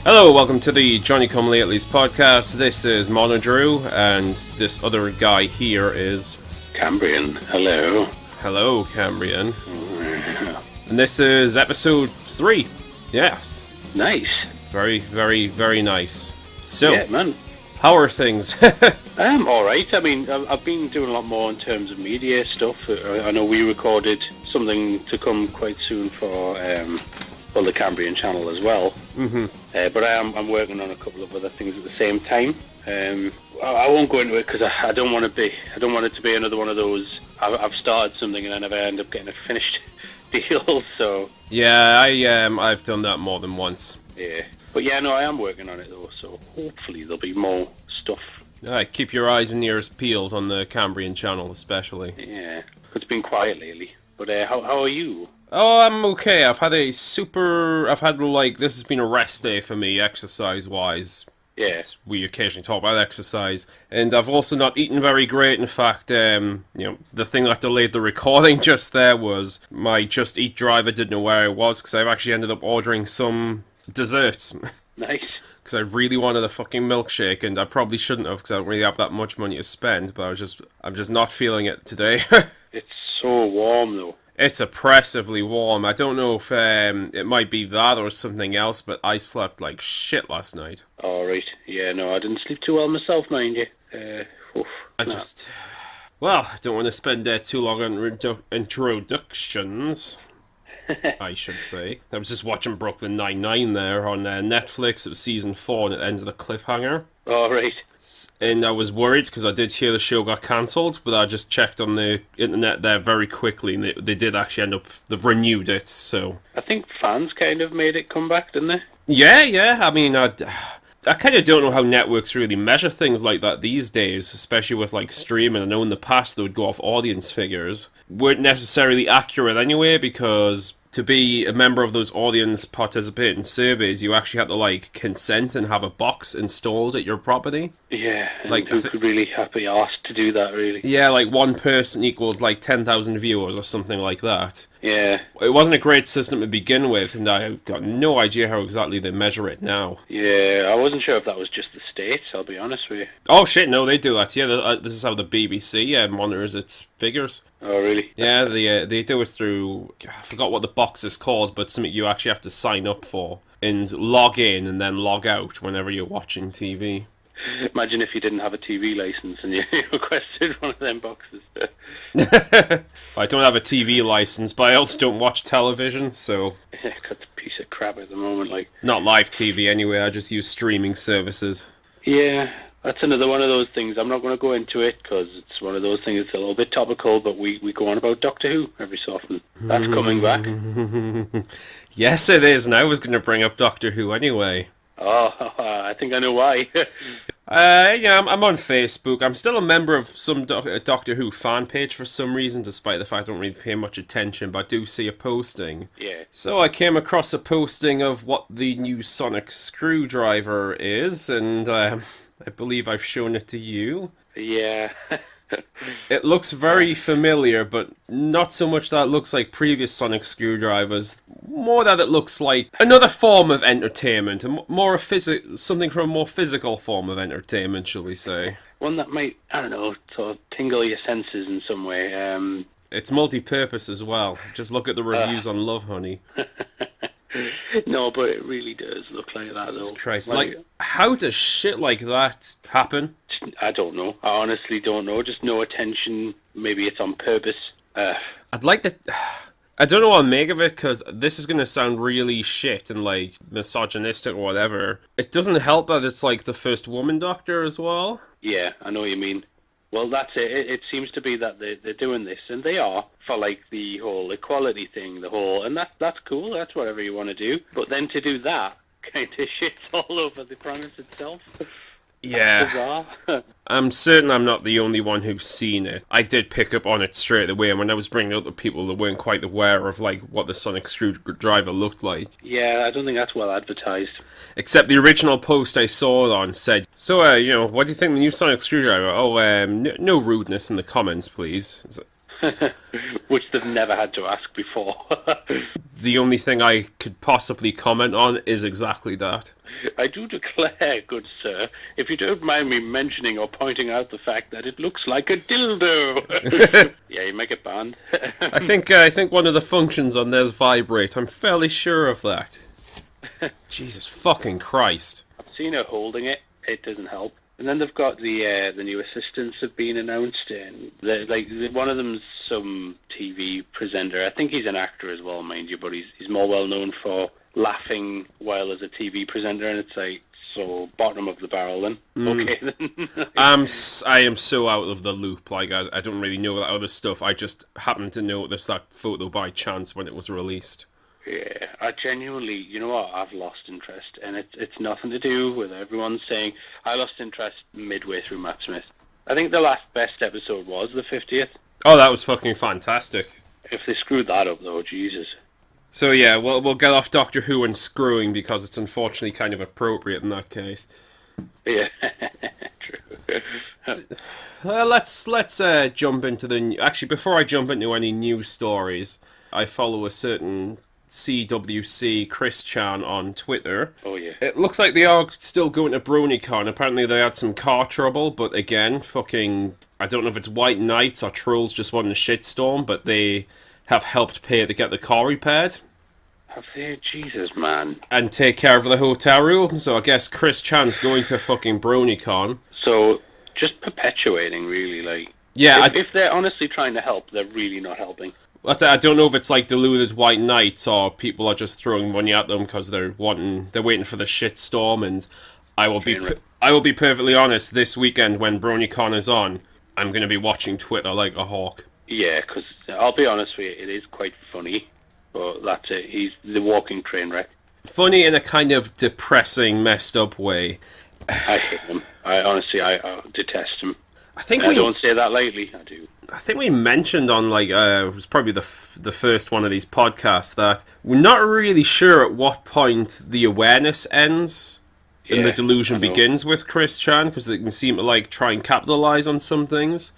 Hello, welcome to the Johnny Come Lately's podcast. This is MonoDrew, and this other guy here is... Cambrian, hello. Hello, Cambrian. And this is episode 3. Yes. Nice. Very, very, very nice. So, yeah, man. How are things? Alright. I mean, I've been doing a lot more in terms of media stuff. I know we recorded something to come quite soon for the Cambrian channel as well. Mm-hmm. But I'm working on a couple of other things at the same time. I won't go into it because I don't want it to be another one of those. I've started something and I never end up getting a finished deal. So yeah, I've done that more than once. Yeah, but yeah, no, I am working on it though. So hopefully there'll be more stuff. Keep your eyes and ears peeled on the Cambrian channel, especially. Yeah, it's been quiet lately. But how are you? Oh, I'm okay. This has been a rest day for me, exercise-wise. Yeah. We occasionally talk about exercise. And I've also not eaten very great. In fact, the thing that delayed the recording just there was my Just Eat driver didn't know where I was, because I've actually ended up ordering some desserts. Nice. Because I really wanted a fucking milkshake, and I probably shouldn't have, because I don't really have that much money to spend, but I'm just not feeling it today. It's so warm though. It's oppressively warm. I don't know if it might be that or something else, but I slept like shit last night. All right. Yeah, no, I didn't sleep too well myself, mind you. I don't want to spend too long on introductions, I should say. I was just watching Brooklyn Nine-Nine there on Netflix. It was season 4 and it ends with a cliffhanger. All right. And I was worried because I did hear the show got cancelled, but I just checked on the internet there very quickly, and they did actually they've renewed it, so... I think fans kind of made it come back, didn't they? Yeah, I mean, I kind of don't know how networks really measure things like that these days, especially with, like, streaming. I know in the past they would go off audience figures. Weren't necessarily accurate anyway, because to be a member of those audience participating surveys, you actually had to, like, consent and have a box installed at your property. Yeah, and like, who could really have be asked to do that, really? Yeah, like, one person equaled, like, 10,000 viewers or something like that. Yeah. It wasn't a great system to begin with, and I've got no idea how exactly they measure it now. Yeah, I wasn't sure if that was just the States, I'll be honest with you. Oh shit, no, they do that. Yeah, this is how the BBC monitors its figures. Oh, really? Yeah, they do it through... I forgot what the box is called, but something you actually have to sign up for and log in and then log out whenever you're watching TV. Imagine if you didn't have a TV license and you requested one of them boxes. I don't have a TV license, but I also don't watch television, so... Yeah, it's a piece of crap at the moment, like... Not live TV anyway, I just use streaming services. Yeah, that's another one of those things. I'm not going to go into it, because it's one of those things that's a little bit topical, but we go on about Doctor Who every so often. That's coming back. Yes, it is, and I was going to bring up Doctor Who anyway. Oh, I think I know why. Yeah, I'm on Facebook. I'm still a member of some Doctor Who fan page for some reason, despite the fact I don't really pay much attention, but I do see a posting. Yeah. So I came across a posting of what the new sonic screwdriver is, and I believe I've shown it to you. Yeah. It looks very familiar, but not so much that it looks like previous sonic screwdrivers. More that it looks like another form of entertainment, something from a more physical form of entertainment, shall we say. One that might, I don't know, sort of tingle your senses in some way. It's multi-purpose as well. Just look at the reviews on Love Honey. No, but it really does look like that, Jesus though. Christ. Like, how does shit like that happen? I don't know. I honestly don't know. Just no attention. Maybe it's on purpose. I'd like to... I don't know what to make of it, because this is going to sound really shit and, like, misogynistic or whatever. It doesn't help that it's, like, the first woman doctor as well. Yeah, I know what you mean. Well, that's it. It seems to be that they're doing this, and they are, for, like, the whole equality thing, and that's cool. That's whatever you want to do. But then to do that kind of shits all over the premise itself. Yeah. I'm certain I'm not the only one who's seen it. I did pick up on it straight away, and when I was bringing up to people that weren't quite aware of, like, what the sonic screwdriver looked like. Yeah, I don't think that's well advertised. Except the original post I saw it on said, so, what do you think of the new sonic screwdriver? Oh, no rudeness in the comments, please. Which they've never had to ask before. The only thing I could possibly comment on is exactly that. I do declare, good sir, if you don't mind me mentioning or pointing out the fact that it looks like a dildo. Yeah, you make it banned. I think one of the functions on there's vibrate. I'm fairly sure of that. Jesus fucking Christ. I've seen her holding it. It doesn't help. And then they've got the new assistants have been announced, and one of them's some TV presenter. I think he's an actor as well, mind you, but he's more well known for laughing while as a TV presenter, and it's like, so bottom of the barrel then. Okay then. I am so out of the loop. Like I don't really know that other stuff. I just happened to notice that photo by chance when it was released. Yeah, I genuinely, you know what, I've lost interest, and it's nothing to do with everyone saying, I lost interest midway through Matt Smith. I think the last best episode was the 50th. Oh, that was fucking fantastic. If they screwed that up though, Jesus. So yeah, we'll get off Doctor Who and screwing because it's unfortunately kind of appropriate in that case. Yeah, true. Let's jump into the... Actually, before I jump into any news stories, I follow a certain CWC Chris Chan on Twitter. Oh yeah. It looks like they are still going to BronyCon. Apparently they had some car trouble, but again, fucking... I don't know if it's White Knights or Trolls just wanting a shitstorm, but they have helped pay to get the car repaired. Have they? Jesus, man. And take care of the hotel room. So I guess Chris Chan's going to fucking BronyCon. So, just perpetuating, really, like... Yeah, if they're honestly trying to help, they're really not helping. I don't know if it's like deluded White Knights or people are just throwing money at them because they're waiting for the shitstorm. And I will be perfectly honest. This weekend when BronyCon is on, I'm going to be watching Twitter like a hawk. Yeah, because I'll be honest with you, it is quite funny, but that's it. He's the walking train wreck. Funny in a kind of depressing, messed up way. I hate him. I honestly detest him. I don't say that lightly. I do. I think we mentioned on it was probably the first one of these podcasts that we're not really sure at what point the awareness ends and the delusion begins with Chris Chan, because they can seem to try and capitalize on some things.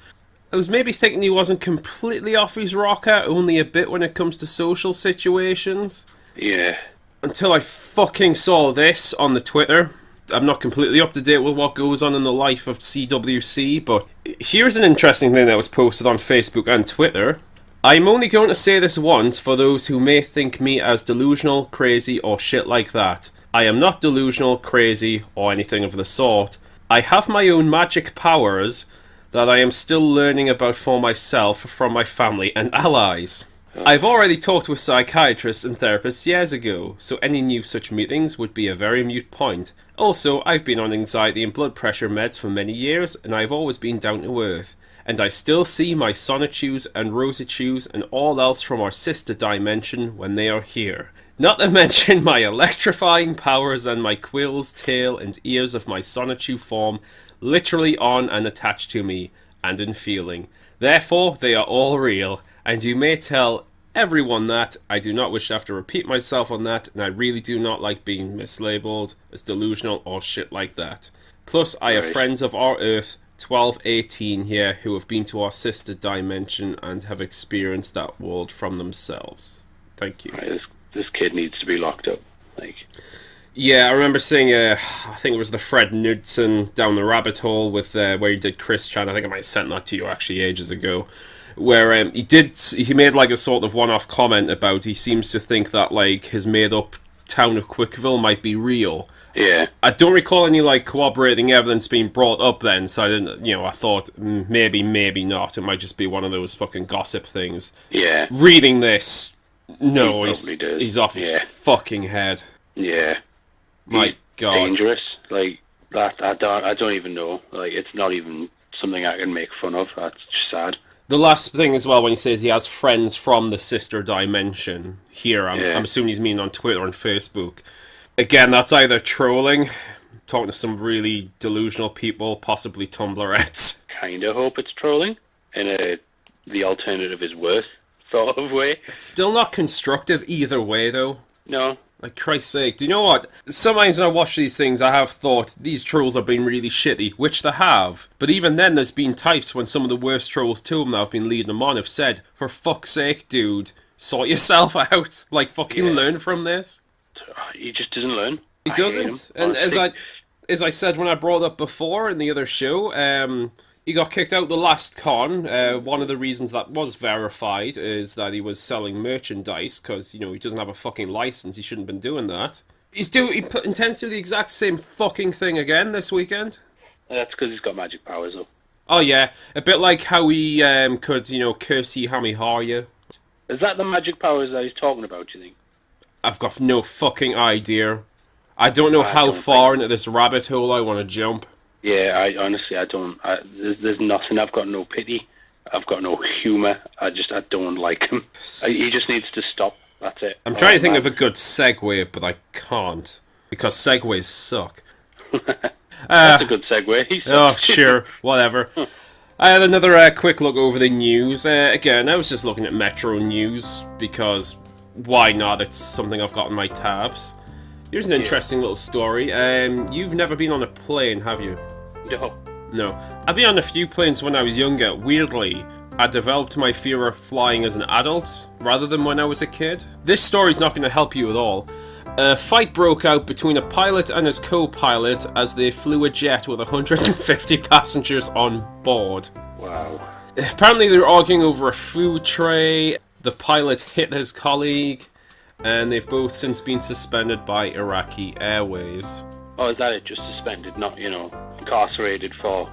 I was maybe thinking he wasn't completely off his rocker, only a bit when it comes to social situations. Yeah. Until I fucking saw this on the Twitter. I'm not completely up to date with what goes on in the life of CWC, but here's an interesting thing that was posted on Facebook and Twitter. I'm only going to say this once for those who may think me as delusional, crazy, or shit like that. I am not delusional, crazy, or anything of the sort. I have my own magic powers that I am still learning about for myself from my family and allies. I've already talked with psychiatrists and therapists years ago, so any new such meetings would be a very moot point. Also, I've been on anxiety and blood pressure meds for many years, and I've always been down to earth. And I still see my Sonichus and Rosichus and all else from our sister dimension when they are here. Not to mention my electrifying powers and my quills, tail, and ears of my Sonichu form literally on and attached to me, and in feeling. Therefore, they are all real, and you may tell everyone that. I do not wish to have to repeat myself on that, and I really do not like being mislabeled as delusional or shit like that. Plus, I have friends of our Earth, 1218 here, who have been to our sister dimension and have experienced that world from themselves. Thank you. Right, this kid needs to be locked up. Yeah, I remember seeing, I think it was the Fred Knudsen Down the Rabbit Hole with where he did Chris Chan. I think I might have sent that to you actually ages ago. Where he made a sort of one-off comment about he seems to think that his made-up town of Quickville might be real. Yeah. I don't recall any corroborating evidence being brought up then, so I didn't. I thought maybe not. It might just be one of those fucking gossip things. Yeah. Reading this, no, he's off his fucking head. Yeah. My God. Dangerous. That. I don't even know. It's not even something I can make fun of. That's just sad. The last thing as well, when he says he has friends from the sister dimension here, I'm assuming he's meaning on Twitter and Facebook. Again, that's either trolling, talking to some really delusional people, possibly Tumblrettes. Kinda hope it's trolling, in the alternative is worse sort of way. It's still not constructive either way, though. No. Like, Christ's sake, do you know what? Sometimes when I watch these things, I have thought, these trolls are being really shitty, which they have. But even then, there's been types when some of the worst trolls to them that have been leading them on have said, for fuck's sake, dude, sort yourself out. Like, fucking learn from this. He just doesn't learn. He doesn't. And as I said when I brought up before in the other show, he got kicked out the last con. One of the reasons that was verified is that he was selling merchandise because, you know, he doesn't have a fucking license. He shouldn't have been doing that. He intends to do the exact same fucking thing again this weekend. That's because he's got magic powers, though. Oh, yeah. A bit like how he could, you know, curse you, hammy har you. Is that the magic powers that he's talking about, do you think? I've got no fucking idea. I don't know how far into this rabbit hole I want to jump. Yeah, I honestly don't. There's nothing. I've got no pity. I've got no humour. I don't like him. He just needs to stop. That's it. I'm trying to think of a good segue, but I can't. Because segues suck. That's a good segue. Oh, sure. Whatever. I had another quick look over the news. Again, I was just looking at Metro News, because why not? It's something I've got in my tabs. Here's an interesting little story. You've never been on a plane, have you? No. No. I've been on a few planes when I was younger. Weirdly, I developed my fear of flying as an adult, rather than when I was a kid. This story's not going to help you at all. A fight broke out between a pilot and his co-pilot as they flew a jet with 150 passengers on board. Wow. Apparently they were arguing over a food tray. The pilot hit his colleague, and they've both since been suspended by Iraqi Airways. Oh, is that it? Just suspended, not, you know, incarcerated for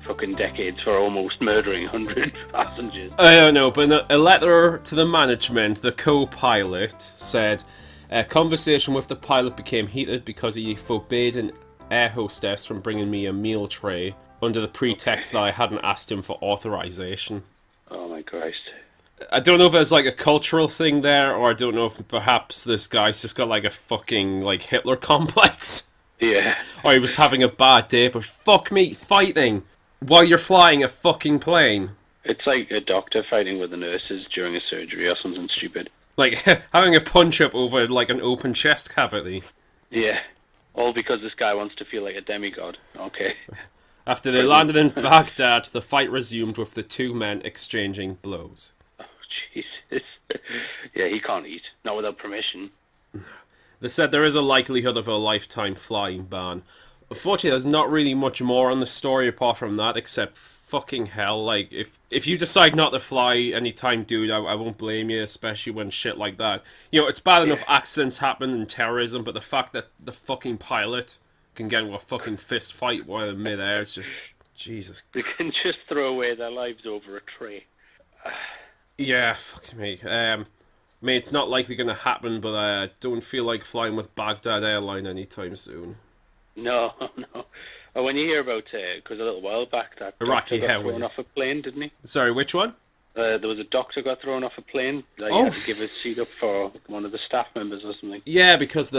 fucking decades for almost murdering 100 passengers. I don't know, but a letter to the management, the co-pilot, said, a conversation with the pilot became heated because he forbade an air hostess from bringing me a meal tray under the pretext that I hadn't asked him for authorization. Oh my Christ. I don't know if there's like a cultural thing there, or I don't know if perhaps this guy's just got like a fucking like Hitler complex. Yeah. Or he was having a bad day, but fuck me, fighting while you're flying a fucking plane. It's like a doctor fighting with the nurses during a surgery or something stupid. Like having a punch-up over like an open chest cavity. Yeah. All because this guy wants to feel like a demigod. Okay. After they landed in Baghdad, the fight resumed with the two men exchanging blows. Oh, Jesus. Yeah, he can't eat. Not without permission. They said there is a likelihood of a lifetime flying ban. Unfortunately, there's not really much more on the story apart from that, except fucking hell. Like, if you decide not to fly anytime, dude, I won't blame you, especially when shit like that. You know, it's bad enough accidents happen and terrorism, but the fact that the fucking pilot can get into a fucking fist fight while in midair, it's just... Jesus. They can just throw away their lives over a tray. Yeah, fuck me. I mean, it's not likely going to happen, but I don't feel like flying with Baghdad Airline anytime soon. No, no. When you hear about because a little while back that Iraqi doctor got Airways. thrown off a plane, didn't he? Sorry, which one? There was a doctor got thrown off a plane. Like, he had to give his seat up for one of the staff members or something. Yeah, because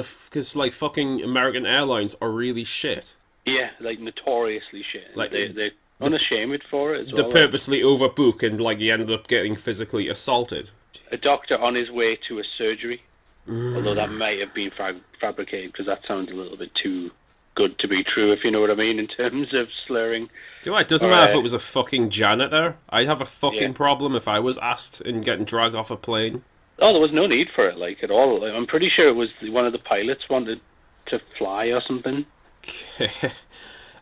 like fucking American Airlines are really shit. Yeah, like notoriously shit. Like they're unashamed for it as they well. purposely overbook and like he ended up getting physically assaulted. A doctor on his way to a surgery, although that might have been fabricated because that sounds a little bit too good to be true, if you know what I mean, in terms of slurring. Do you know what? It doesn't matter if it was a fucking janitor. I'd have a fucking problem if I was asked and getting dragged off a plane. Oh, there was no need for it, like, at all. I'm pretty sure it was one of the pilots wanted to fly or something.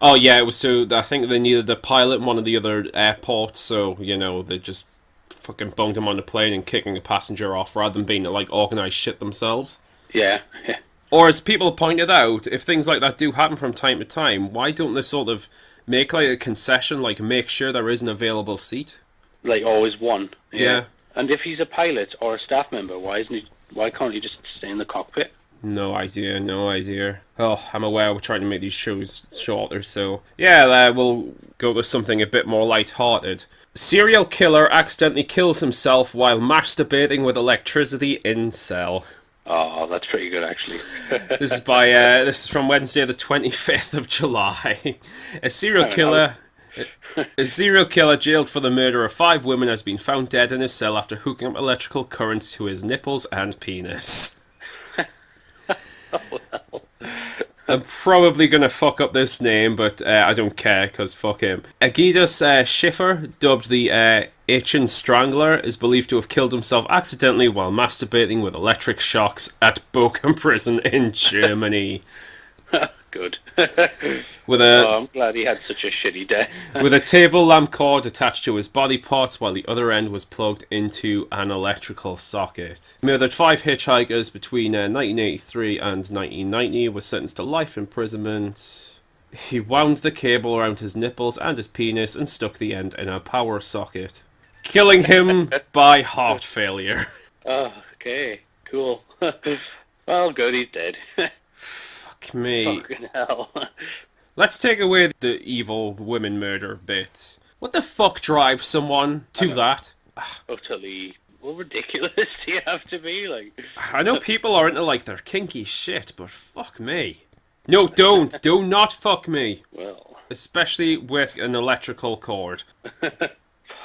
Oh, yeah, it was so... I think they needed the pilot in one of the other airports, so, you know, they just fucking bunged him on the plane and kicking a passenger off rather than being, like, organised shit themselves. Yeah. Or, as people pointed out, if things like that do happen from time to time, why don't they sort of make, like, a concession, like, make sure there is an available seat? Like, always one. Yeah. And if he's a pilot or a staff member, why can't he just stay in the cockpit? No idea, no idea. Oh, I'm aware we're trying to make these shows shorter, so... Yeah, we'll go with something a bit more light-hearted. Serial killer accidentally kills himself while masturbating with electricity in cell. Oh, that's pretty good, actually. This is from Wednesday the 25th of July. A serial killer jailed for the murder of 5 women has been found dead in his cell after hooking up electrical current to his nipples and penis. Oh, well. I'm probably going to fuck up this name, but I don't care, because fuck him. Aegidius Schiffer, dubbed the Ancient Strangler, is believed to have killed himself accidentally while masturbating with electric shocks at Bochum Prison in Germany. Good. With I'm glad he had such a shitty day. with a table lamp cord attached to his body parts while the other end was plugged into an electrical socket. He murdered 5 hitchhikers between 1983 and 1990, was sentenced to life imprisonment. He wound the cable around his nipples and his penis and stuck the end in a power socket, killing him by heart failure. Oh, okay. Cool. Well, good, he's dead. Fuck me. Fucking hell. Let's take away the evil women murder bit. What the fuck drives someone to that? Utterly, well, ridiculous do you have to be? Like, I know people are into like their kinky shit, but fuck me. No, don't. Do not fuck me. well, Especially with an electrical cord.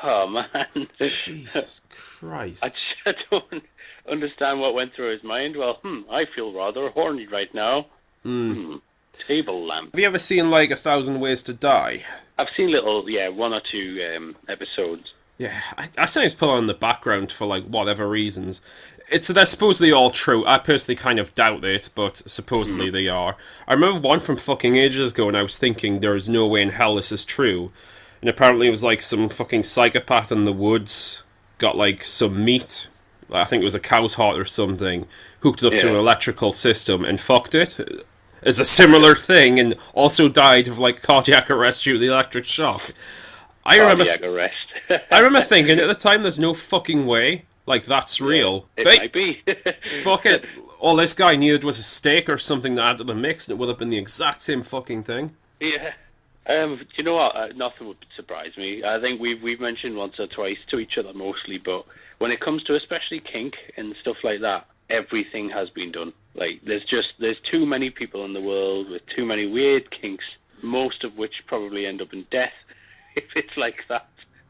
oh man. Jesus Christ. I don't understand what went through his mind. Well, I feel rather horny right now. Table lamp. Have you ever seen like 1,000 Ways to Die? I've seen one or two episodes. Yeah, I sometimes put on the background for like whatever reasons. They're supposedly all true. I personally kind of doubt it, but supposedly they are. I remember one from fucking ages ago, and I was thinking there is no way in hell this is true. And apparently it was like some fucking psychopath in the woods got like some meat, I think it was a cow's heart or something, hooked it up to an electrical system and fucked it. It's a similar thing, and also died of like cardiac arrest due to the electric shock. I remember thinking at the time, there's no fucking way, like that's real. It might be. Fuck it. All this guy needed was a steak or something to add to the mix, and it would have been the exact same fucking thing. Yeah. You know what? Nothing would surprise me. I think we've mentioned once or twice to each other mostly, but when it comes to especially kink and stuff like that, everything has been done. Like, there's too many people in the world with too many weird kinks, most of which probably end up in death if it's like that.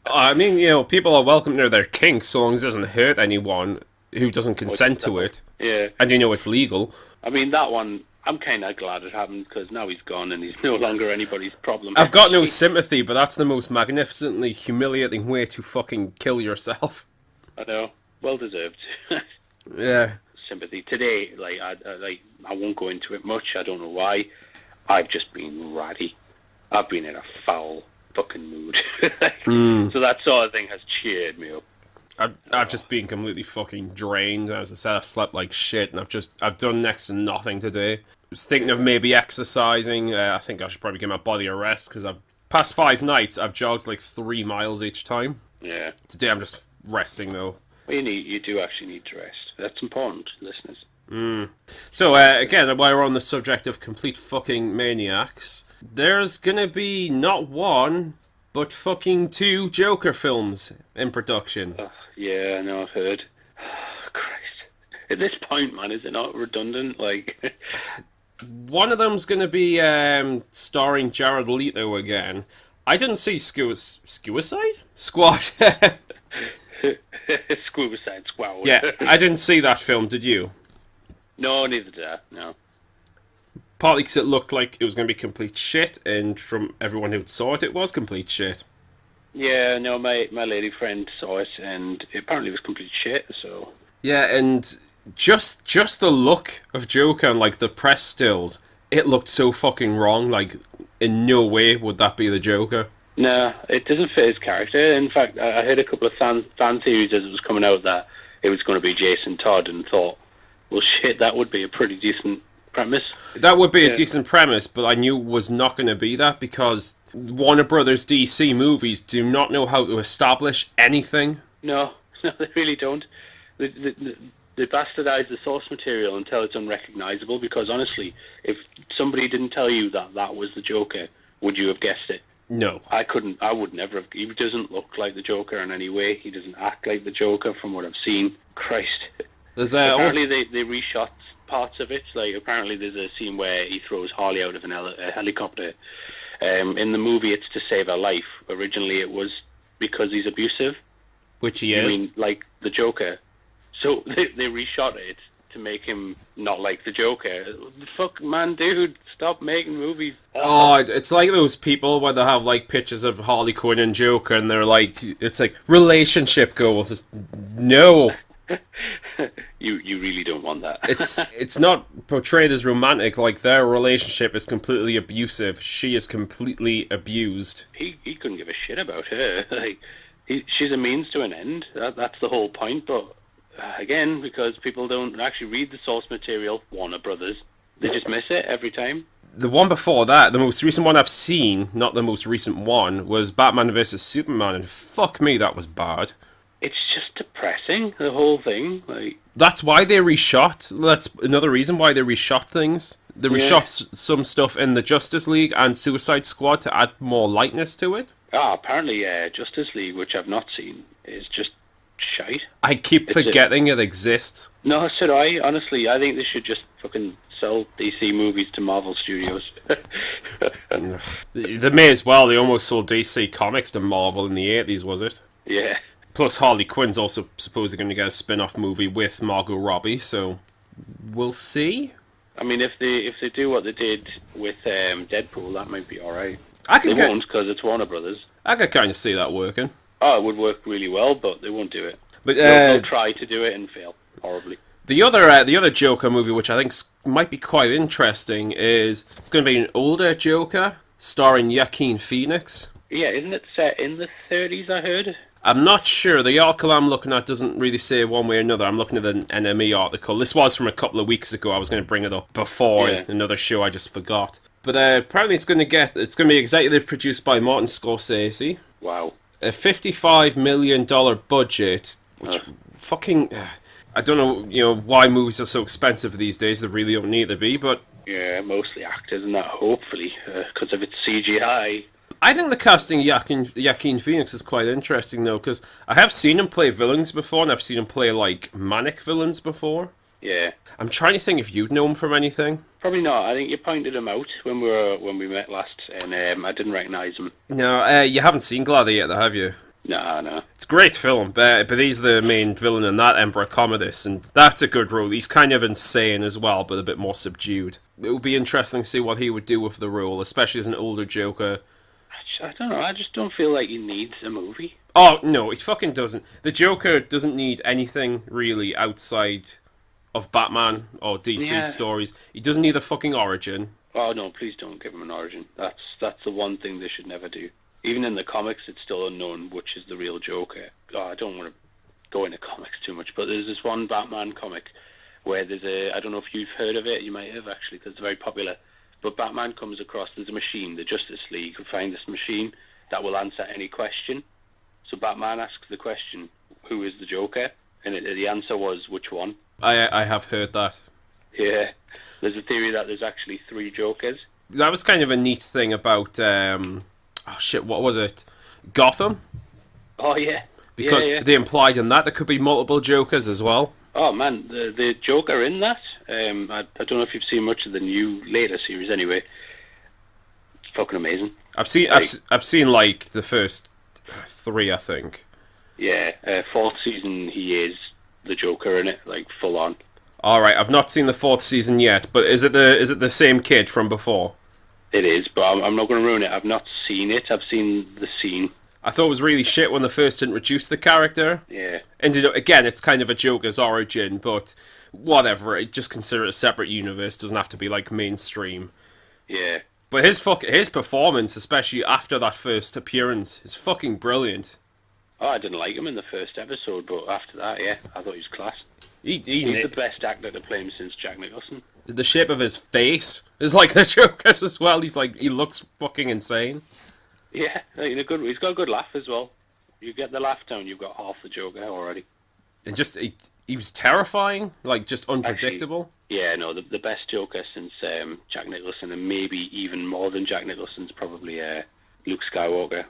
I mean, people are welcome to their kinks so long as it doesn't hurt anyone who doesn't consent to it. Yeah. And it's legal. I mean, that one, I'm kind of glad it happened, because now he's gone and he's no longer anybody's problem. I've got no sympathy, but that's the most magnificently humiliating way to fucking kill yourself. I know. Well deserved. Yeah. Sympathy. Today, I won't go into it much, I don't know why. I've just been ratty. I've been in a foul fucking mood. So that sort of thing has cheered me up. I've just been completely fucking drained. As I said, I slept like shit, and I've done next to nothing today. I was thinking of maybe exercising. I think I should probably give my body a rest, because past 5 nights, I've jogged like 3 miles each time. Yeah. Today I'm just resting, though. Well, you do actually need to rest. That's important, listeners. So, again, while we're on the subject of complete fucking maniacs, there's gonna be not one, but fucking 2 Joker films in production. Yeah, I know, I've heard. Christ. At this point, man, is it not redundant? Like, one of them's gonna be starring Jared Leto again. I didn't see Suicide Squad. Suicide Squad. Yeah, I didn't see that film, did you? No, neither did I, no. Partly because it looked like it was going to be complete shit, and from everyone who saw it, it was complete shit. Yeah, no, my lady friend saw it, and apparently it was complete shit, so... Yeah, and just the look of Joker and, like, the press stills, it looked so fucking wrong, like, in no way would that be the Joker. No, it doesn't fit his character. In fact, I heard a couple of fan theories as it was coming out that it was going to be Jason Todd, and thought, well, shit, that would be a pretty decent premise. That would be a decent premise, but I knew it was not going to be that, because Warner Brothers DC movies do not know how to establish anything. No, they really don't. They bastardize the source material until it's unrecognizable, because honestly, if somebody didn't tell you that was the Joker, would you have guessed it? No. I would never have. He doesn't look like the Joker in any way. He doesn't act like the Joker from what I've seen. Christ. Apparently they reshot parts of it. Like, apparently there's a scene where he throws Harley out of a helicopter. In the movie, it's to save her life. Originally, it was because he's abusive. Which he is. I mean, like the Joker. So they reshot it to make him not like the Joker. Fuck, man, dude, stop making movies. Oh, it's like those people when they have like pictures of Harley Quinn and Joker, and they're like, it's like relationship goals. It's, no, You really don't want that. it's not portrayed as romantic. Like their relationship is completely abusive. She is completely abused. He couldn't give a shit about her. Like, she's a means to an end. That's the whole point. But again, because people don't actually read the source material, Warner Brothers, they just miss it every time. The one before that, the most recent one I've seen, not the most recent one, was Batman vs Superman, and fuck me, that was bad. It's just depressing, the whole thing. Like, that's why they reshot. That's another reason why they reshot things. They reshot some stuff in the Justice League and Suicide Squad to add more lightness to it. Apparently Justice League, which I've not seen, is just shite. I keep forgetting it exists. No, so do I. Honestly, I think they should just fucking sell DC movies to Marvel Studios. They may as well. They almost sold DC Comics to Marvel in the 80s, was it? Yeah. Plus, Harley Quinn's also supposedly going to get a spin-off movie with Margot Robbie, so we'll see. I mean, if they do what they did with Deadpool, that might be alright. They won't, because it's Warner Brothers. I could kind of see that working. Oh, it would work really well, but they won't do it. But they'll try to do it and fail horribly. The other Joker movie, which I think might be quite interesting, is it's going to be an older Joker starring Joaquin Phoenix. Yeah, isn't it set in the 30s, I heard? I'm not sure. The article I'm looking at doesn't really say one way or another. I'm looking at an NME article. This was from a couple of weeks ago. I was going to bring it up before another show. I just forgot. But apparently it's going to be executive produced by Martin Scorsese. Wow. A $55 million budget, which fucking... I don't know, why movies are so expensive these days. They really don't need to be, but... Yeah, mostly actors and that, hopefully, because if it's CGI... I think the casting Joaquin Phoenix is quite interesting, though, because I have seen him play villains before, and I've seen him play, like, manic villains before. Yeah. I'm trying to think if you'd know him from anything. Probably not. I think you pointed him out when we met last, and I didn't recognise him. No, you haven't seen Gladiator, have you? No. It's a great film, but he's the main villain in that, Emperor Commodus, and that's a good role. He's kind of insane as well, but a bit more subdued. It would be interesting to see what he would do with the role, especially as an older Joker. I don't know, I just don't feel like he needs a movie. Oh, no, he fucking doesn't. The Joker doesn't need anything, really, outside of Batman or DC stories. He doesn't need a fucking origin. Oh, no, please don't give him an origin. That's the one thing they should never do. Even in the comics, it's still unknown which is the real Joker. Oh, I don't want to go into comics too much, but there's this one Batman comic where I don't know if you've heard of it, you might have actually, because it's very popular, but Batman comes across, there's a machine, the Justice League will find this machine that will answer any question. So Batman asks the question, who is the Joker? And the answer was, which one? I have heard that. Yeah. There's a theory that there's actually 3 Jokers. That was kind of a neat thing about... what was it? Gotham? Oh, yeah. Because they implied in that there could be multiple Jokers as well. Oh, man, the Joker in that, I don't know if you've seen much of the new, later series anyway. It's fucking amazing. I've seen like, the first 3, I think. Yeah, 4th season, he is the Joker in it, like, full on. Alright, I've not seen the 4th season yet, but is it the same kid from before? It is, but I'm not going to ruin it. I've not seen it. I've seen the scene. I thought it was really shit when they first introduced the character. Yeah. And again, it's kind of a Joker's origin, but whatever. Just consider it a separate universe. Doesn't have to be like mainstream. Yeah. But his performance, especially after that first appearance, is fucking brilliant. Oh, I didn't like him in the first episode, but after that, yeah, I thought he was class. He's the best actor to play him since Jack Nicholson. The shape of his face is like the Joker's as well. He looks fucking insane. Yeah, he's got a good laugh as well. You get the laugh down, you've got half the Joker already. And just he was terrifying, like just unpredictable. Actually, yeah, no, the best Joker since Jack Nicholson, and maybe even more than Jack Nicholson's probably Luke Skywalker.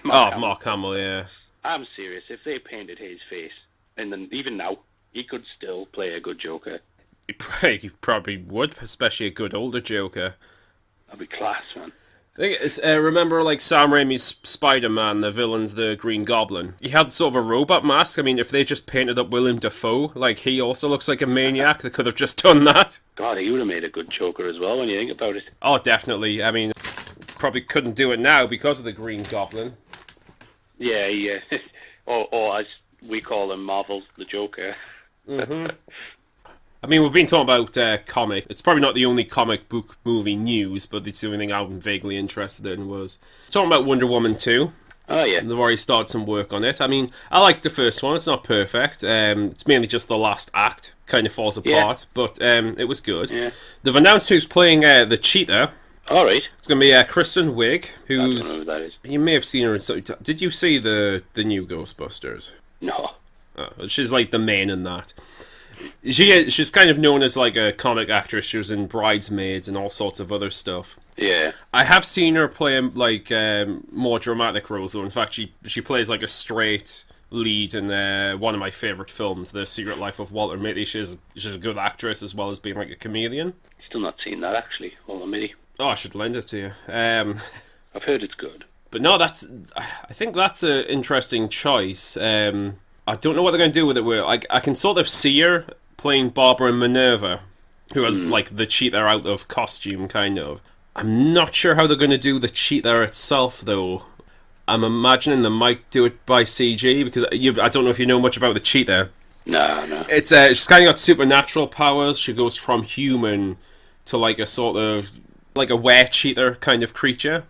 Mark Hamill, yeah. I'm serious. If they painted his face, and then even now, he could still play a good Joker. He probably would, especially a good older Joker. That'd be class, man. I think it's, remember, like, Sam Raimi's Spider-Man, the villain's the Green Goblin? He had sort of a robot mask. I mean, if they just painted up Willem Dafoe, like, he also looks like a maniac, they could have just done that. God, he would have made a good Joker as well when you think about it. Oh, definitely. I mean, probably couldn't do it now because of the Green Goblin. Yeah, yeah. or as we call him, Marvel's the Joker. Mm-hmm. I mean, we've been talking about comic. It's probably not the only comic book movie news, but it's the only thing I'm vaguely interested in was talking about Wonder Woman 2. Oh, yeah. They've already started some work on it. I mean, I liked the first one. It's not perfect. It's mainly just the last act kind of falls apart, but it was good. Yeah. They've announced who's playing the Cheetah. All right. It's going to be Kristen Wiig, who's... I don't know who that is. You may have seen her in... Did you see the new Ghostbusters? No. Oh, she's like the main in that. She's kind of known as like a comic actress. She was in Bridesmaids and all sorts of other stuff. Yeah. I have seen her play like more dramatic roles though. In fact, she plays like a straight lead in one of my favorite films, The Secret Life of Walter Mitty. She's a good actress as well as being like a comedian. Still not seen that actually. Hold on, Mitty. Oh, I should lend it to you. I've heard it's good. But no, I think that's an interesting choice. I don't know what they're going to do with it. Where I can sort of see her playing Barbara Minerva, who has like the cheetah out of costume, kind of. I'm not sure how they're going to do the cheetah itself, though. I'm imagining they might do it by CG because I don't know if you know much about the cheetah. No. It's she's kind of got supernatural powers. She goes from human to like a sort of like a were-cheetah kind of creature.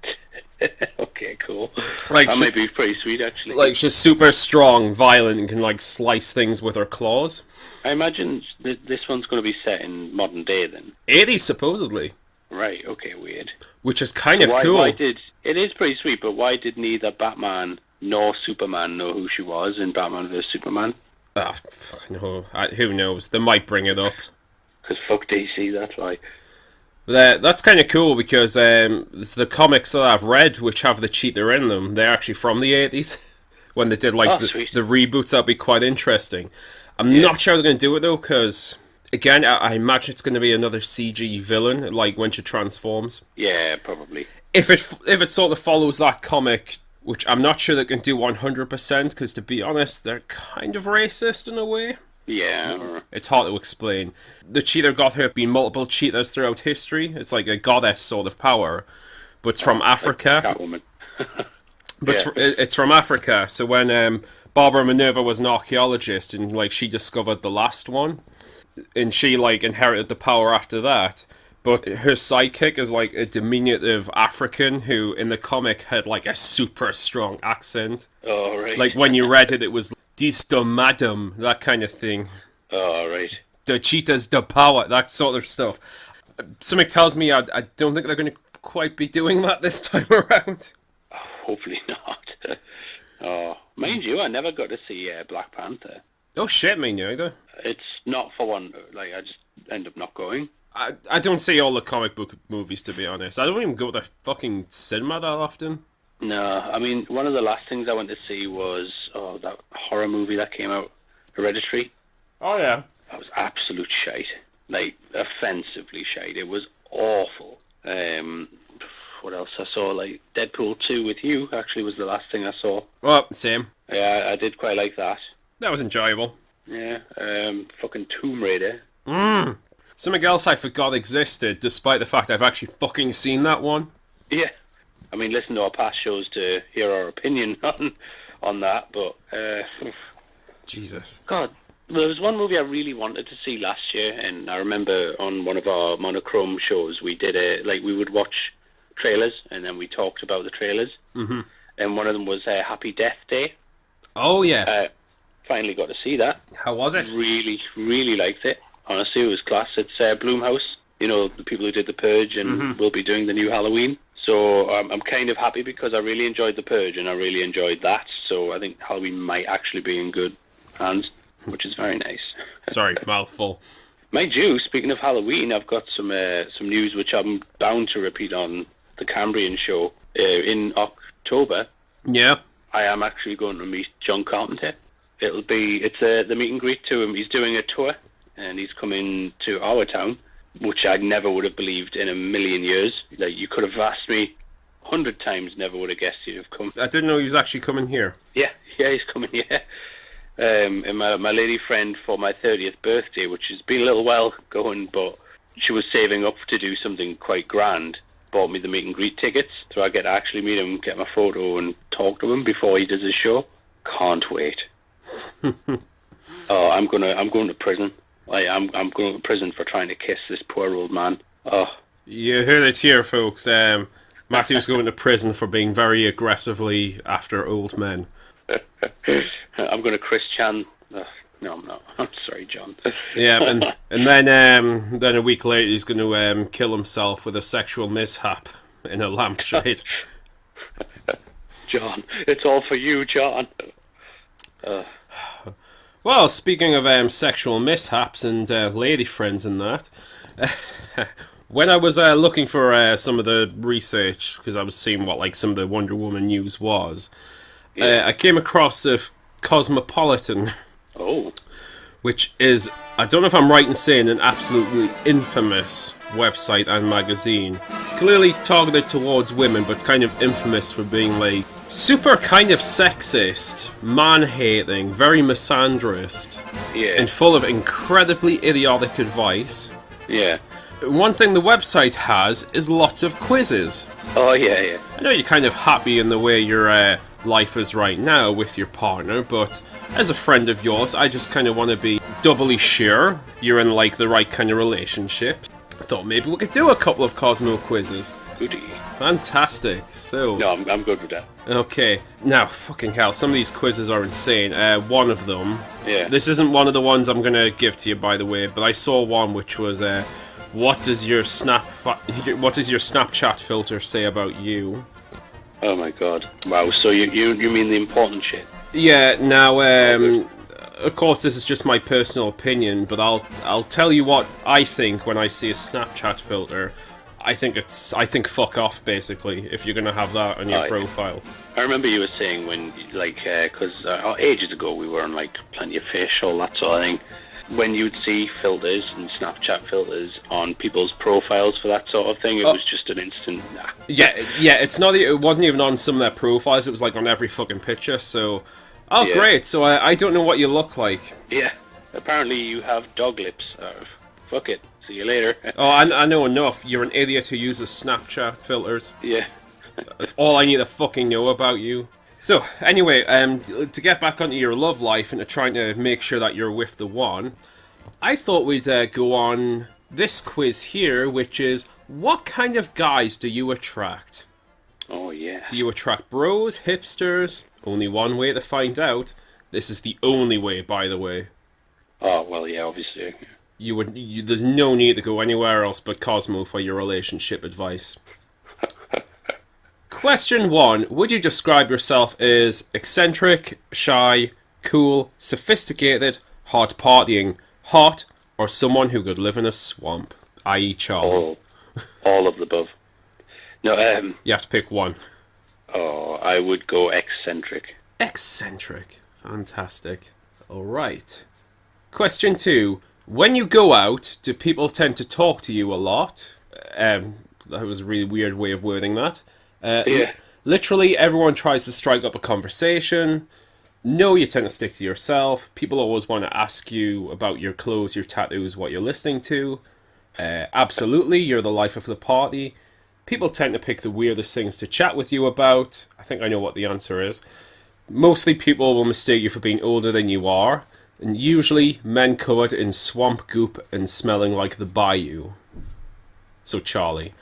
Okay, cool. Like that might be pretty sweet, actually. Like she's super strong, violent, and can like slice things with her claws. I imagine this one's going to be set in modern day, then. 80s, supposedly. Right. Okay. Weird. Which is kind of cool. Why it is pretty sweet, but why did neither Batman nor Superman know who she was in Batman vs Superman? Ah, no. Who knows? They might bring it up. Because fuck DC, that's why. That's kind of cool because the comics that I've read, which have the cheetah in them, they're actually from the 80s. When they did like the reboots, that'd be quite interesting. I'm not sure how they're going to do it though, because again, I imagine it's going to be another CG villain, like when she transforms. Yeah, probably. If it sort of follows that comic, which I'm not sure they can do 100%, because to be honest, they're kind of racist in a way. Yeah. It's hard to explain. The cheetah got her being multiple cheetahs throughout history. It's like a goddess sort of power, but it's from Africa. Like Catwoman. But it's from Africa. So when Barbara Minerva was an archaeologist and like she discovered the last one, and she like inherited the power after that. But her sidekick is like a diminutive African who in the comic had like a super strong accent. Oh, right. Like when you read it, it was "Dis de madam," that kind of thing. Oh, right. The cheetah's the power, that sort of stuff. Something tells me I don't think they're going to quite be doing that this time around. Oh, hopefully not. Oh, mind you, I never got to see Black Panther. Oh shit, me neither. It's not for one. Like I just end up not going. I don't see all the comic book movies, to be honest. I don't even go to the fucking cinema that often. No, I mean, one of the last things I went to see was that horror movie that came out, Hereditary. Oh yeah. That was absolute shite. Like, offensively shite. It was awful. What else I saw? Like, Deadpool 2 with you, actually, was the last thing I saw. Well, same. Yeah, I did quite like that. That was enjoyable. Yeah, fucking Tomb Raider. Something else I forgot existed, despite the fact I've actually fucking seen that one. Yeah. I mean, listen to our past shows to hear our opinion on that, but... Jesus. God, there was one movie I really wanted to see last year, and I remember on one of our monochrome shows, we did we would watch trailers, and then we talked about the trailers. Mm-hmm. And one of them was Happy Death Day. Oh, yes. Finally got to see that. How was it? Really, really liked it. Honestly, it was class. It's Blumhouse, you know, the people who did The Purge and will be doing the new Halloween. So I'm kind of happy because I really enjoyed The Purge and I really enjoyed that. So I think Halloween might actually be in good hands, which is very nice. Sorry, mouthful. Mind you, speaking of Halloween, I've got some news which I'm bound to repeat on the Cambrian show in October. Yeah. I am actually going to meet John Carpenter. It's the meet and greet to him. He's doing a tour, and he's coming to our town, which I never would have believed in a million years. Like, you could have asked me 100 times never would have guessed you'd have come. I didn't know he was actually coming here. Yeah, he's coming, yeah. And my lady friend for my 30th birthday, which has been a little while going, but she was saving up to do something quite grand, bought me the meet and greet tickets, so I get to actually meet him, get my photo, and talk to him before he does his show. Can't wait. Oh, I'm going to prison. I'm going to prison for trying to kiss this poor old man. Oh. You heard it here, folks. Matthew's going to prison for being very aggressively after old men. I'm going to Chris Chan. No, I'm not. I'm sorry, John. Yeah, and then a week later he's going to kill himself with a sexual mishap in a lampshade. John, it's all for you, John. Well, speaking of sexual mishaps and lady friends and that, when I was looking for some of the research, because I was seeing what some of the Wonder Woman news was, I came across Cosmopolitan. Oh. Which is, I don't know if I'm right in saying, an absolutely infamous website and magazine. Clearly targeted towards women, but it's kind of infamous for being super kind of sexist, man-hating, very misandrist, and full of incredibly idiotic advice. Yeah. One thing the website has is lots of quizzes. Oh, yeah. I know you're kind of happy in the way your life is right now with your partner, but as a friend of yours, I just kind of want to be doubly sure you're in the right kind of relationship. I thought maybe we could do a couple of Cosmo quizzes. Goody. Fantastic. So. No, I'm good with that. Okay. Now, fucking hell, some of these quizzes are insane. One of them. Yeah. This isn't one of the ones I'm gonna give to you, by the way, but I saw one which was what does your Snapchat filter say about you? Oh my god. Wow, so you mean the important shit? Yeah, now, of course this is just my personal opinion, but I'll tell you what I think when I see a Snapchat filter. I think fuck off, basically, if you're gonna have that on your profile. I remember you were saying when, because ages ago we were on, Plenty of Fish, all that sort of thing. When you'd see filters and Snapchat filters on people's profiles for that sort of thing, it was just an instant nah. Yeah, it wasn't even on some of their profiles, it was on every fucking picture, so... Oh, yeah. Great, so I don't know what you look like. Yeah, apparently you have dog lips. Fuck it, see you later. Oh, I know enough. You're an idiot who uses Snapchat filters. Yeah. That's all I need to fucking know about you. So, anyway, to get back onto your love life and to trying to make sure that you're with the one, I thought we'd go on this quiz here, which is, what kind of guys do you attract? Oh, yeah. Do you attract bros, hipsters? Only one way to find out. This is the only way, by the way. Oh, well, yeah, obviously. There's no need to go anywhere else but Cosmo for your relationship advice. Question 1. Would you describe yourself as eccentric, shy, cool, sophisticated, hard partying, hot, or someone who could live in a swamp, i.e. Charlie? All of the above. No, you have to pick one. Oh, I would go eccentric. Eccentric. Fantastic. Alright. Question 2. When you go out, do people tend to talk to you a lot? That was a really weird way of wording that. Yeah. Literally, everyone tries to strike up a conversation. No, you tend to stick to yourself. People always want to ask you about your clothes, your tattoos, what you're listening to. Absolutely, you're the life of the party. People tend to pick the weirdest things to chat with you about. I think I know what the answer is. Mostly people will mistake you for being older than you are. And usually, men covered in swamp goop and smelling like the bayou. So, Charlie.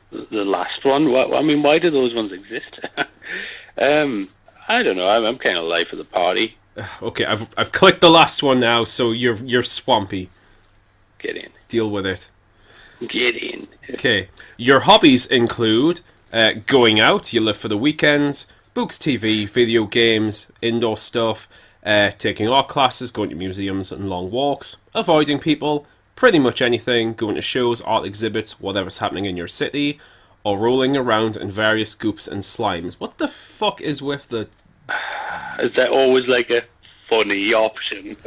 The last one? Why do those ones exist? I don't know. I'm kind of life of the party. Okay, I've clicked the last one now, so you're swampy. Get in. Deal with it. Get in. Okay. Your hobbies include going out, you live for the weekends, books, TV, video games, indoor stuff, taking art classes, going to museums and long walks, avoiding people, pretty much anything, going to shows, art exhibits, whatever's happening in your city, or rolling around in various goops and slimes. What the fuck is with the... Is there always a funny option?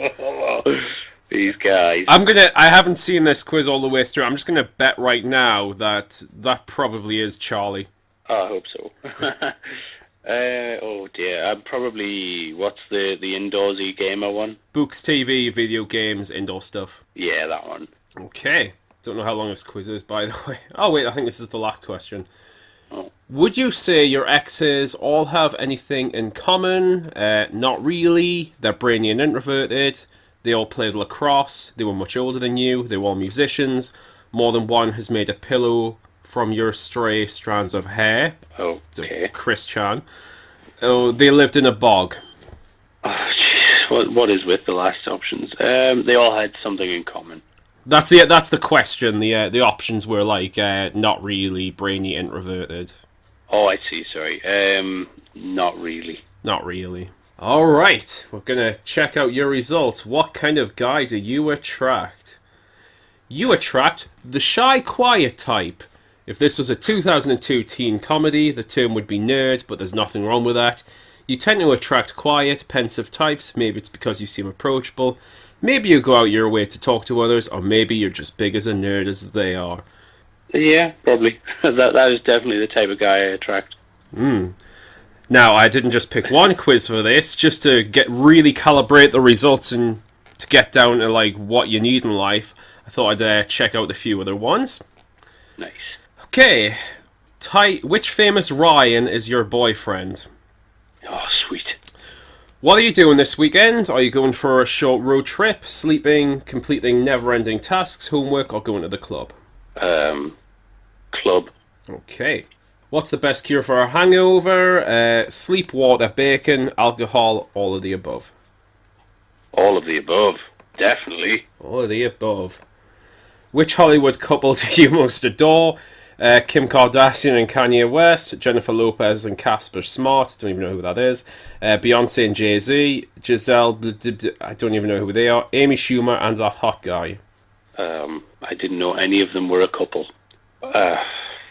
These guys. I haven't seen this quiz all the way through. I'm just gonna bet right now that probably is Charlie. I hope so. Oh dear, I'm probably, what's the indoorsy gamer one? Books, TV, video games, indoor stuff. Yeah, that one. Okay. Don't know how long this quiz is, by the way. Oh, wait, I think this is the last question. Oh. Would you say your exes all have anything in common? Not really. They're brainy and introverted. They all played lacrosse. They were much older than you. They were all musicians. More than one has made a pillow from your stray strands of hair. Okay. So, Chris Chan. Oh, they lived in a bog. Oh, jeez. What is with the last options? They all had something in common. That's the question. The options were like not really, brainy, introverted. Oh, I see. Sorry. Not really. Not really. All right, we're gonna check out your results. What kind of guy do you attract? You attract the shy, quiet type. If this was a 2002 teen comedy, the term would be nerd, but there's nothing wrong with that. You tend to attract quiet, pensive types. Maybe it's because you seem approachable. Maybe you go out your way to talk to others, or maybe you're just big as a nerd as they are. Yeah, probably. that is definitely the type of guy I attract. Now, I didn't just pick one quiz for this, just to really calibrate the results and to get down to like what you need in life. I thought I'd check out a few other ones. Nice. Okay, which famous Ryan is your boyfriend? Oh, sweet. What are you doing this weekend? Are you going for a short road trip, sleeping, completing never-ending tasks, homework, or going to the club? Club. Okay. What's the best cure for a hangover? Sleep, water, bacon, alcohol, all of the above. All of the above. Definitely. All of the above. Which Hollywood couple do you most adore? Kim Kardashian and Kanye West, Jennifer Lopez and Casper Smart, don't even know who that is, Beyonce and Jay-Z, Giselle, I don't even know who they are, Amy Schumer and that hot guy. I didn't know any of them were a couple.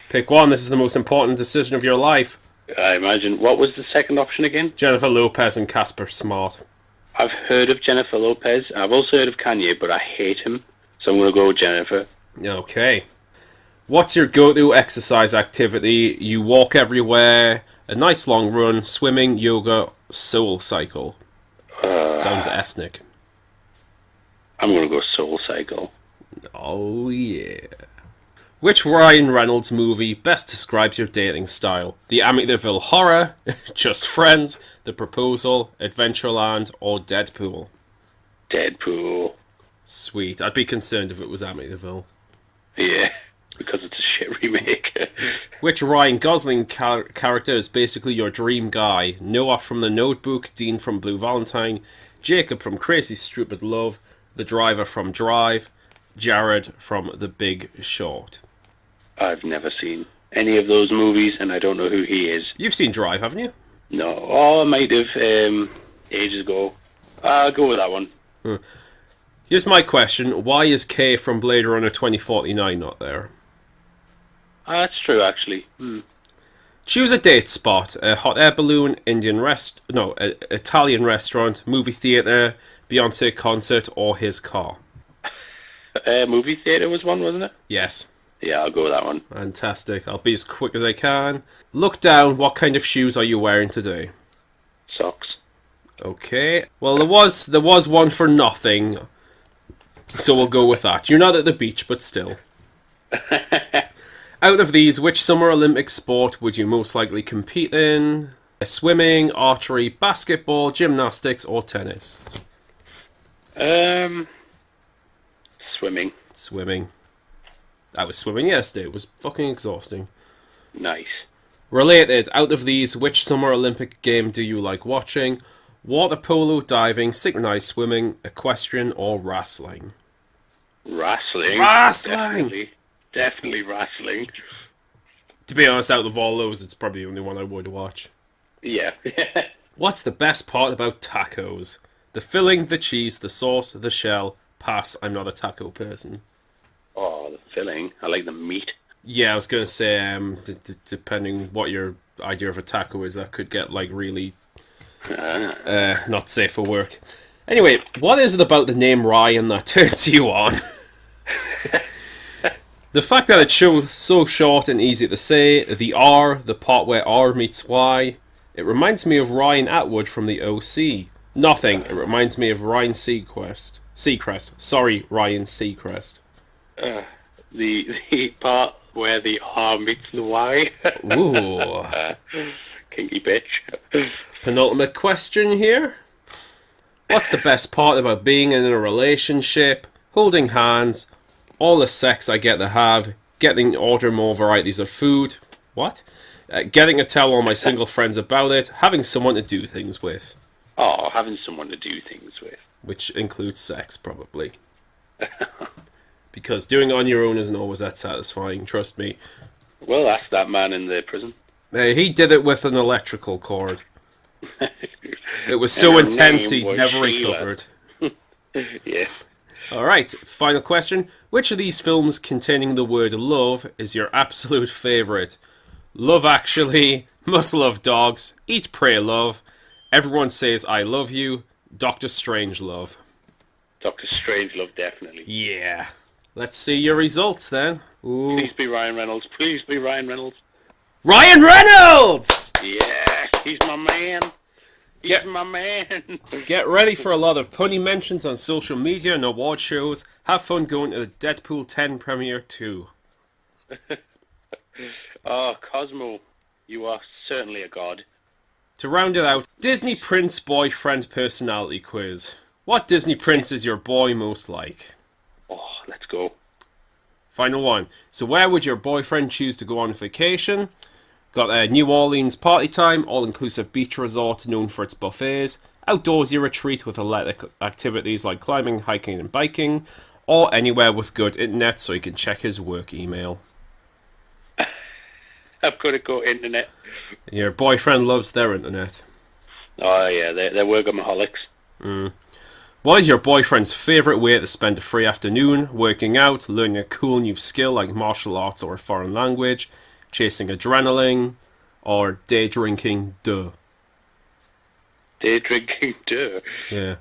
Pick one, this is the most important decision of your life. I imagine. What was the second option again? Jennifer Lopez and Casper Smart. I've heard of Jennifer Lopez. I've also heard of Kanye, but I hate him. So I'm going to go with Jennifer. Okay. What's your go-to exercise activity? You walk everywhere, a nice long run, swimming, yoga, soul cycle. Sounds ethnic. I'm going to go Soul Cycle. Oh, yeah. Which Ryan Reynolds movie best describes your dating style? The Amityville Horror, Just Friends, The Proposal, Adventureland, or Deadpool? Deadpool. Sweet. I'd be concerned if it was Amityville. Yeah, because it's a shit remake. Which Ryan Gosling character is basically your dream guy? Noah from The Notebook, Dean from Blue Valentine, Jacob from Crazy Stupid Love, the driver from Drive, Jared from The Big Short. I've never seen any of those movies, and I don't know who he is. You've seen Drive, haven't you? No. Oh, I might have ages ago. I'll go with that one. Here's my question. Why is Kay from Blade Runner 2049 not there? That's true, actually. Choose a date spot. A hot air balloon, Italian restaurant, movie theatre, Beyonce concert, or his car. Movie theatre was one, wasn't it? Yes. Yeah, I'll go with that one. Fantastic. I'll be as quick as I can. Look down. What kind of shoes are you wearing today? Socks. Okay. Well, there was one for nothing, so we'll go with that. You're not at the beach, but still. Out of these, which Summer Olympic sport would you most likely compete in? Swimming, archery, basketball, gymnastics, or tennis? Swimming. Swimming. I was swimming yesterday. It was fucking exhausting. Nice. Related, out of these, which Summer Olympic game do you like watching? Water polo, diving, synchronized swimming, equestrian, or wrestling? Wrestling. Wrestling! Definitely wrestling. To be honest, out of all those, it's probably the only one I would watch. Yeah. What's the best part about tacos? The filling, the cheese, the sauce, the shell. Pass, I'm not a taco person. Oh, the filling. I like the meat. Yeah, I was going to say, depending what your idea of a taco is, that could get, like, really not safe for work. Anyway, what is it about the name Ryan that turns you on? The fact that it's so short and easy to say, the R, the part where R meets Y, it reminds me of Ryan Atwood from the OC. Nothing, it reminds me of Ryan Seacrest. Sorry, Ryan Seacrest. The part where the R meets the Y. Ooh. Kinky bitch. Penultimate question here. What's the best part about being in a relationship, holding hands, all the sex I get to have, getting to order more varieties of food, getting to tell all my single friends about it, having someone to do things with. Oh, having someone to do things with. Which includes sex, probably. Because doing it on your own isn't always that satisfying, trust me. Well, ask that man in the prison. He did it with an electrical cord. It was so intense he never recovered. Yeah. Alright, final question. Which of these films containing the word love is your absolute favourite? Love Actually, Must Love Dogs, Eat, Pray, Love, Everyone Says I Love You, Doctor Strangelove. Doctor Strangelove, definitely. Yeah. Let's see your results then. Ooh. Please be Ryan Reynolds. Please be Ryan Reynolds. Ryan Reynolds! Yeah, he's my man. He's my man. Get ready for a lot of punny mentions on social media and award shows. Have fun going to the Deadpool 10 premiere too. Oh, Cosmo, you are certainly a god. To round it out, Disney Prince boyfriend personality quiz. What Disney Prince is your boy most like? Oh, let's go. Final one. So where would your boyfriend choose to go on vacation? Got a New Orleans party time, all-inclusive beach resort known for its buffets, outdoorsy retreat with athletic activities like climbing, hiking and biking, or anywhere with good internet so he can check his work email. I've got to go internet. Your boyfriend loves their internet. Oh yeah, they're workaholics. What is your boyfriend's favourite way to spend a free afternoon? Working out, learning a cool new skill like martial arts or a foreign language, chasing adrenaline, or day drinking, duh. Day drinking, duh. Yeah.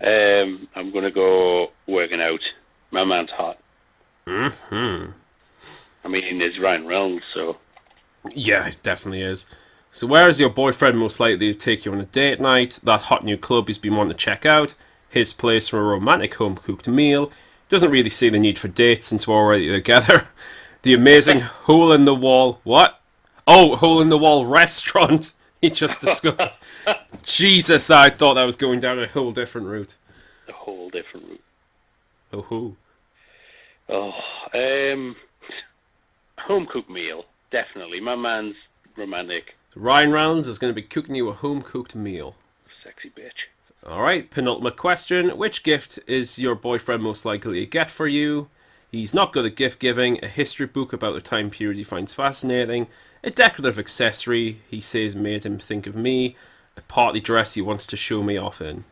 I'm going to go working out. My man's hot. Mm-hmm. I mean, it's Ryan Reynolds, so... Yeah, it definitely is. So where is your boyfriend most likely to take you on a date night? That hot new club he's been wanting to check out? His place for a romantic home-cooked meal? Doesn't really see the need for dates since we're already together. The amazing hole-in-the-wall... What? Oh, hole-in-the-wall restaurant he just discovered. Jesus, I thought I was going down a whole different route. A whole different route. Oh, who? Oh, home-cooked meal. Definitely. My man's romantic. Ryan Reynolds is going to be cooking you a home-cooked meal. Sexy bitch. Alright, penultimate question. Which gift is your boyfriend most likely to get for you? He's not good at gift giving, a history book about the time period he finds fascinating, a decorative accessory he says made him think of me, a party dress he wants to show me off in.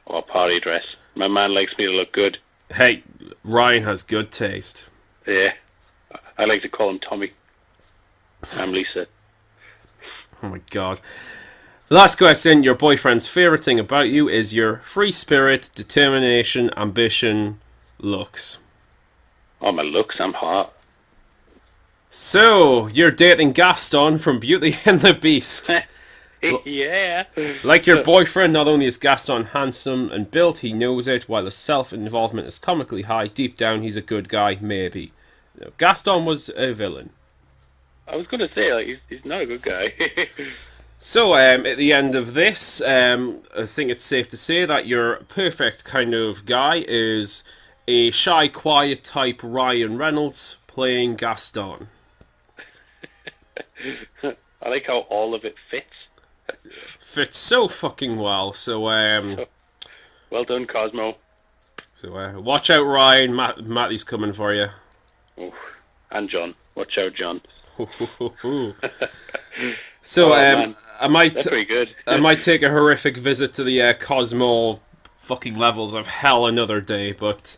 Oh, a party dress. My man likes me to look good. Hey, Ryan has good taste. Yeah. I like to call him Tommy. I'm Lisa. Oh my god. Last question. Your boyfriend's favourite thing about you is your free spirit, determination, ambition, looks. Oh, my looks, I'm hot. So, you're dating Gaston from Beauty and the Beast. Yeah. Like your boyfriend, not only is Gaston handsome and built, he knows it. While his self-involvement is comically high, deep down he's a good guy, maybe. No, Gaston was a villain. I was going to say, like, he's not a good guy. So, at the end of this, I think it's safe to say that your perfect kind of guy is a shy, quiet type Ryan Reynolds playing Gaston. I like how all of it fits. Fits so fucking well. So, well done, Cosmo. So, watch out, Ryan. Matty's coming for you. Oh, and John. Watch out, John. So, man. That's pretty good. I might take a horrific visit to the Cosmo fucking levels of hell another day, but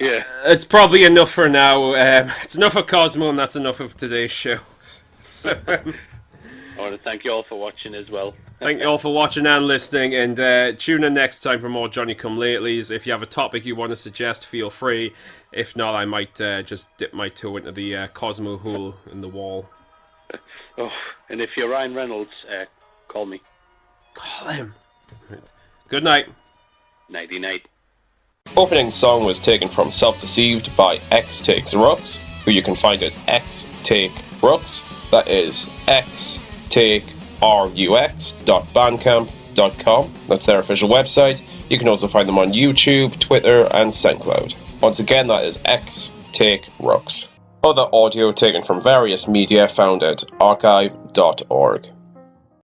yeah, it's probably enough for now. It's enough of Cosmo, and that's enough of today's show. So, I want to thank you all for watching as well. Thank you all for watching and listening, and tune in next time for more Johnny Come Latelys. If you have a topic you want to suggest, feel free. If not, I might just dip my toe into the Cosmo hole in the wall. Oh, and if you're Ryan Reynolds, call me. Call him. Good night. Nighty night. Opening song was taken from Self-Deceived by X Takes Rooks, who you can find at X Take Rooks. That is xtakerux.bandcamp.com. That's their official website. You can also find them on YouTube, Twitter, and SoundCloud. Once again, that is X Take Rooks. Other audio taken from various media found at archive.org.